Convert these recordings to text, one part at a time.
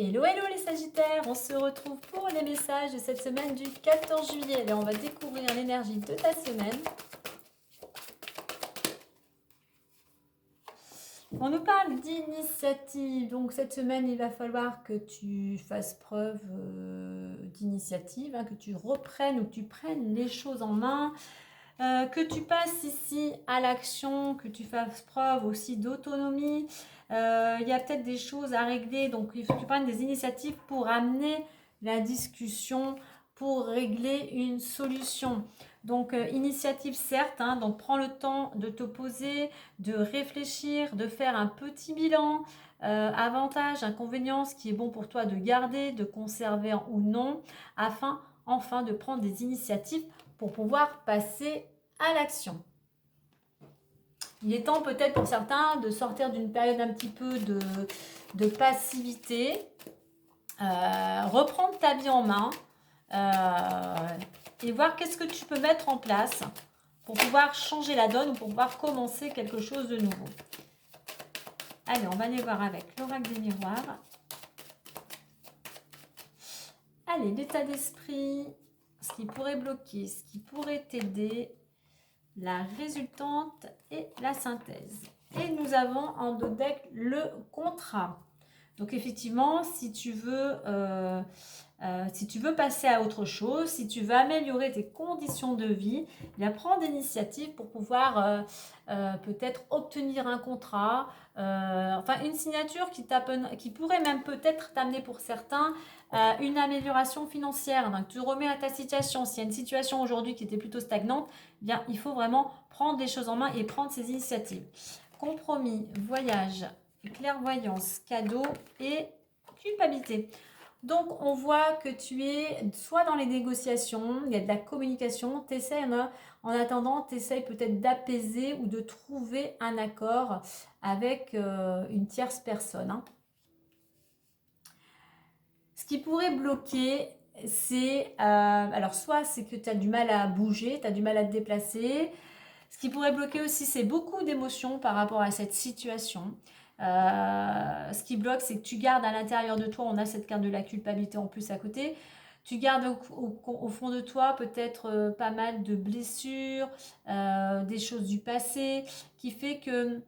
Hello, hello les Sagittaires, on se retrouve pour les messages de cette semaine du 14 juillet. Là, on va découvrir l'énergie de ta semaine. On nous parle d'initiative, donc cette semaine, il va falloir que tu fasses preuve d'initiative, que tu reprennes ou que tu prennes les choses en main, que tu passes ici à l'action, que tu fasses preuve aussi d'autonomie. Il y a peut-être des choses à régler, donc il faut que tu prennes des initiatives pour amener la discussion, pour régler une solution. Donc initiative certes, donc prends le temps de te poser, de réfléchir, de faire un petit bilan, avantages, inconvénients, ce qui est bon pour toi de garder, de conserver ou non, afin enfin de prendre des initiatives pour pouvoir passer à l'action. Il est temps peut-être pour certains de sortir d'une période un petit peu de passivité, reprendre ta vie en main et voir qu'est-ce que tu peux mettre en place pour pouvoir changer la donne ou pour pouvoir commencer quelque chose de nouveau. Allez, on va aller voir avec l'oracle des miroirs. Allez, l'état d'esprit, ce qui pourrait bloquer, ce qui pourrait t'aider, la résultante et la synthèse. Et nous avons en dos deck le contrat. Donc effectivement, si tu veux passer à autre chose, si tu veux améliorer tes conditions de vie, bien prendre l'initiative pour pouvoir peut-être obtenir un contrat, enfin une signature qui pourrait même peut-être t'amener pour certains une amélioration financière. Donc tu remets à ta situation. S'il y a une situation aujourd'hui qui était plutôt stagnante, bien il faut vraiment prendre les choses en main et prendre ces initiatives. Compromis, voyage, clairvoyance, cadeau et culpabilité. Donc, on voit que tu es soit dans les négociations, il y a de la communication, tu essaies, en attendant, tu essaies peut-être d'apaiser ou de trouver un accord avec une tierce personne. Ce qui pourrait bloquer, c'est, alors soit c'est que tu as du mal à bouger, tu as du mal à te déplacer. Ce qui pourrait bloquer aussi, c'est beaucoup d'émotions par rapport à cette situation. Ce qui bloque, c'est que tu gardes à l'intérieur de toi, on a cette carte de la culpabilité en plus à côté, tu gardes au fond de toi peut-être pas mal de blessures, des choses du passé, qui fait que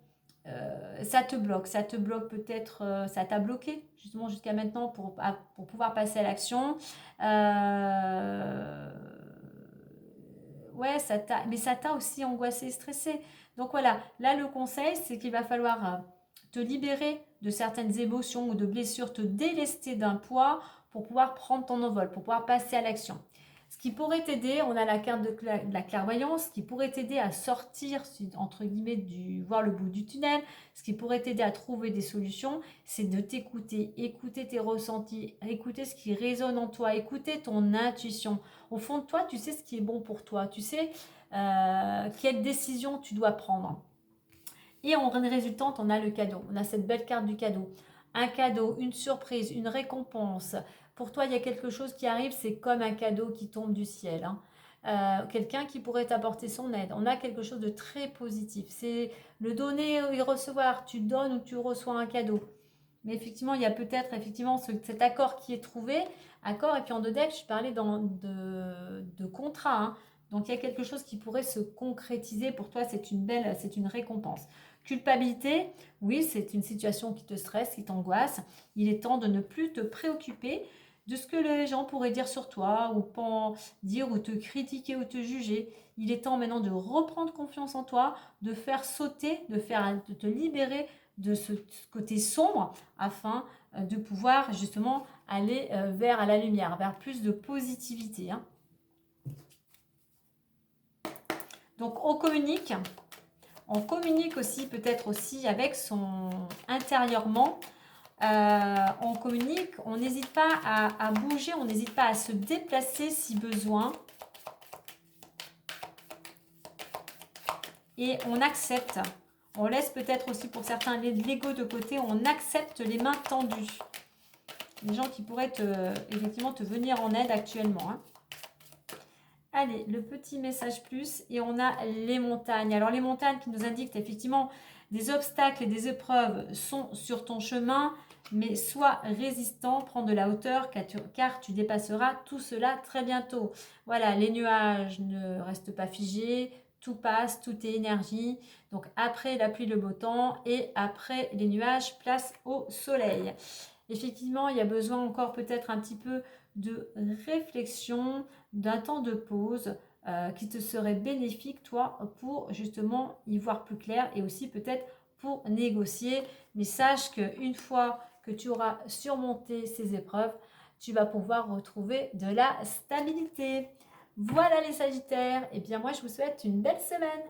ça te bloque peut-être, ça t'a bloqué justement jusqu'à maintenant pour pouvoir passer à l'action. Ouais, mais ça t'a aussi angoissé, stressé. Donc voilà, là le conseil, c'est qu'il va falloir te libérer de certaines émotions ou de blessures, te délester d'un poids pour pouvoir prendre ton envol, pour pouvoir passer à l'action. Ce qui pourrait t'aider, on a la carte de la clairvoyance, qui pourrait t'aider à sortir, entre guillemets, voir le bout du tunnel. Ce qui pourrait t'aider à trouver des solutions, c'est de t'écouter, écouter tes ressentis, écouter ce qui résonne en toi, écouter ton intuition. Au fond de toi, tu sais ce qui est bon pour toi, tu sais quelle décision tu dois prendre. Et en résultante, on a le cadeau. On a cette belle carte du cadeau. Un cadeau, une surprise, une récompense. Pour toi, il y a quelque chose qui arrive, c'est comme un cadeau qui tombe du ciel. Quelqu'un qui pourrait t'apporter son aide. On a quelque chose de très positif. C'est le donner et recevoir. Tu donnes ou tu reçois un cadeau. Mais effectivement, il y a peut-être effectivement cet accord qui est trouvé. Accord, et puis en deux decks, je parlais de contrat. Donc il y a quelque chose qui pourrait se concrétiser. Pour toi, c'est une récompense. Culpabilité, oui, c'est une situation qui te stresse, qui t'angoisse. Il est temps de ne plus te préoccuper de ce que les gens pourraient dire sur toi, ou dire, ou te critiquer, ou te juger. Il est temps maintenant de reprendre confiance en toi, de faire sauter, de te libérer de ce côté sombre, afin de pouvoir justement aller vers la lumière, vers plus de positivité. Donc on communique aussi peut-être aussi avec son intérieurement. On communique, on n'hésite pas à bouger, on n'hésite pas à se déplacer si besoin. Et on accepte. On laisse peut-être aussi pour certains l'ego de côté, on accepte les mains tendues. Les gens qui pourraient effectivement te venir en aide actuellement. Allez, le petit message plus, et on a les montagnes. Alors les montagnes qui nous indiquent effectivement des obstacles et des épreuves sont sur ton chemin, mais sois résistant, prends de la hauteur car tu dépasseras tout cela très bientôt. Voilà, les nuages ne restent pas figés, tout passe, tout est énergie. Donc après la pluie, le beau temps et après les nuages, place au soleil. Effectivement, il y a besoin encore peut-être un petit peu de réflexion, d'un temps de pause qui te serait bénéfique, toi, pour justement y voir plus clair et aussi peut-être pour négocier. Mais sache qu'une fois que tu auras surmonté ces épreuves, tu vas pouvoir retrouver de la stabilité. Voilà les Sagittaires. Et bien moi, je vous souhaite une belle semaine.